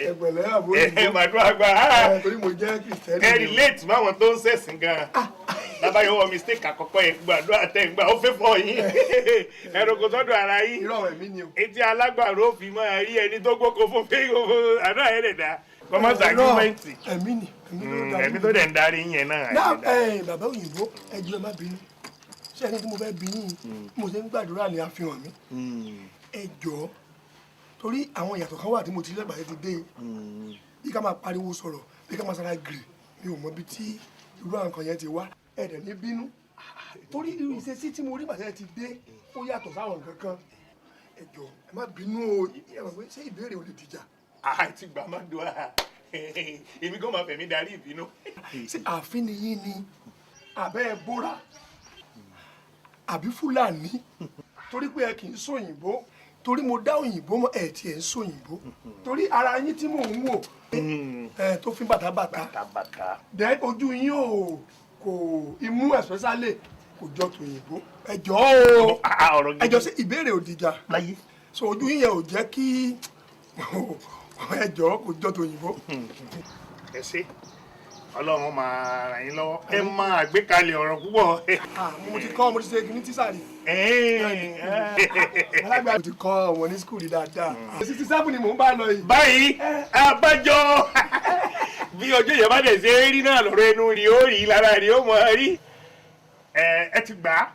ẹgbẹ̀lẹ́ àbóyìnbó màdúrà àgbà torí mo jẹ́ kìrìsìtẹ́nì. ẹ relate máwọn tó ń ṣẹ̀sìn gan lábáyọwọ́ mistake àkọ́kọ́ yẹn gbàdúrà tẹ̀ ń gbà ó fẹ́ fọ yín ẹ̀rọ kò tọ́jú ara yín irọ́ ẹ̀mí ni o. etí alágbàro fi máa rí ẹni tó gbóko fún fí àdúrà yẹn lè dá kọ́mọ́sì àgírímẹ́ǹtì ẹ̀mí tó dẹ̀ ń darí yẹn náà. bàbá òyìnbó ẹjọ́ ẹ má bínú ṣé ẹni tí mo fẹ́ bí yín mo ṣe ń gbàdúrà ní àfihàn mi ẹjọ́ torí àwọn ìyàtọ̀ kan wà tí mo ti lẹ́gbàá ti dé bí ká máa pariwo sọ̀rọ̀ bí ká máa sara gírì mi ò mọ bí tí irú àwọn kan yẹn ti wá ẹ̀dẹ̀ ní bínú torí irú ìṣesí tí mo rí bàtẹ́ ti dé ó yàtọ̀ sáwọn nǹkan kan ẹjọ́ ẹ má bínú o ṣé ìbéèrè ò lè dìjà. àti gbà má dùn á èmi kò máa fẹ̀mí darí ìbínú. ṣé ààfin ni yín ni àbẹ́ ẹ bóra àbí fúlàní torí pé ẹ kì í sòyìnbó torí mo dá òyìnbó mọ ẹ tí ẹ ń sòyìnbó torí ara yín tí mò ń wò tó fi bàtàbàtà dẹ ojú yín ò kò imú especially kò jọ tòyìnbó ẹjọ́ ẹjọ́ sí ìbéèrè òdìjà so ojú yín yẹn ò jẹ́ kí ẹjọ́ kò jọ tòyìnbó. ẹ ṣe Ọlọ́run máa ràn yín lọ́wọ́ ẹ máa àgbékalẹ̀ ọ̀rọ̀ púpọ̀. mo ti ṣe kìíní tíṣà rí. alágbà mo ti kọ́ wọn ní skul dáadáa. 67 ni mò ń bá lọ yìí. báyìí abájọ bí ọjọ́ yẹn bá dẹ̀ ṣe rí náà lọ́rọ̀ ẹnu rí ó rí lára rí ó mọ̀ rí. ẹ ti gbà á.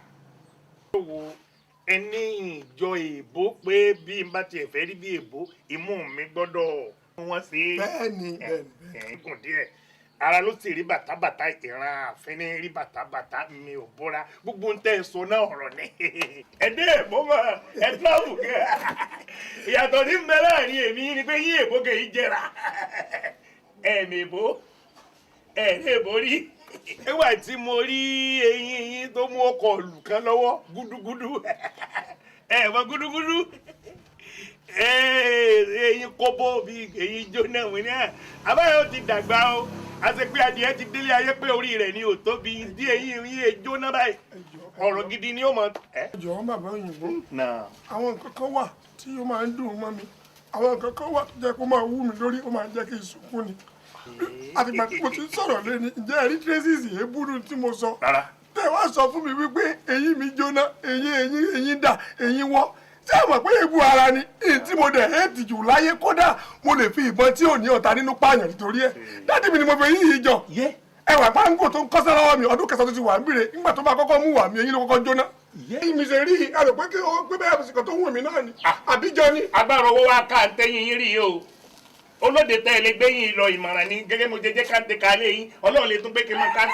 ẹni ìjọ èèbó pé bí n bá tiẹ̀ fẹ́ rí bí èèbó imú mi gbọ́dọ̀ wọ́n ṣe. bẹ́ẹ̀ni kùn díẹ̀ ara ló sì rí bàtàbàtà ìran àfẹnẹ rí bàtàbàtà mi ò bóra gbogbo ń tẹ́ ẹ sọ náà ọ̀rọ̀ ni ẹdẹ èbó mọ ẹ tíráàbù kẹ ìyàtọ̀ ní mbẹ láàrin èmi ni pé yín èbó kẹ yí jẹra ẹ̀mí èbó ẹ̀rí èbó rí nígbà tí mo rí eyín tó mú ọkọ̀ lù kan lọ́wọ́ gúdúgúdú mọ gúdúgúdú eyín kóbó bíi eyín jóná wọn ni àbáyọ ti dàgbà o àti pé adìẹ ti délé ayé pé orí rẹ̀ ni ò tóbi dí eyín yín jóná báyìí ọ̀rọ̀ gidi ni ó mọ. ẹjọ́ bàbá òyìnbó àwọn nǹkan kan wà tí ó máa ń dùn mọ́ mi àwọn nǹkan kan wà tó jẹ́ kó máa wú mi lórí ó máa ń jẹ́ kí n sunkún ni àtìgbà tí mo ti sọ̀rọ̀ lé ní ǹjẹ́ ẹ̀rí traces èébúrú tí mo sọ tẹ́ wá sọ fún mi wípé eyín mi jóná eyín dà eyín wọ́ tí a mọ̀ pé ebu ara ni èyí tí mo dẹ̀ hẹ́ẹ̀tì jù láyé kódà mo lè fi ìbọn tí ò ní ọ̀tá nínú pààyàn nítorí ẹ̀ dádì mi ni mo fẹ́ yíyí jọ ẹwà páńgò tó ń kọ́sẹ́ lọ́wọ́ mi ọdún kẹsàn-án tó ti wà ń bìrè nígbà tó bá kọ́kọ́ mú wà mí eyín ló kọ́kọ́ jóná. èyí mi ṣe rí i a rò pé kí o gbé bẹ́ẹ̀ àbùsùn kan tó wù mí náà ni àbíjọ ni. agbára owó wa ká ń tẹ́yìn yín rí i o olóde tẹ́ ẹ lè gbẹ́yìn lọ ìmọ̀ràn ni gẹ́gẹ́ mo jẹ́jẹ́ ká ń tẹ kálé yín Ọlọ́run lè tún gbé kí n mọ ká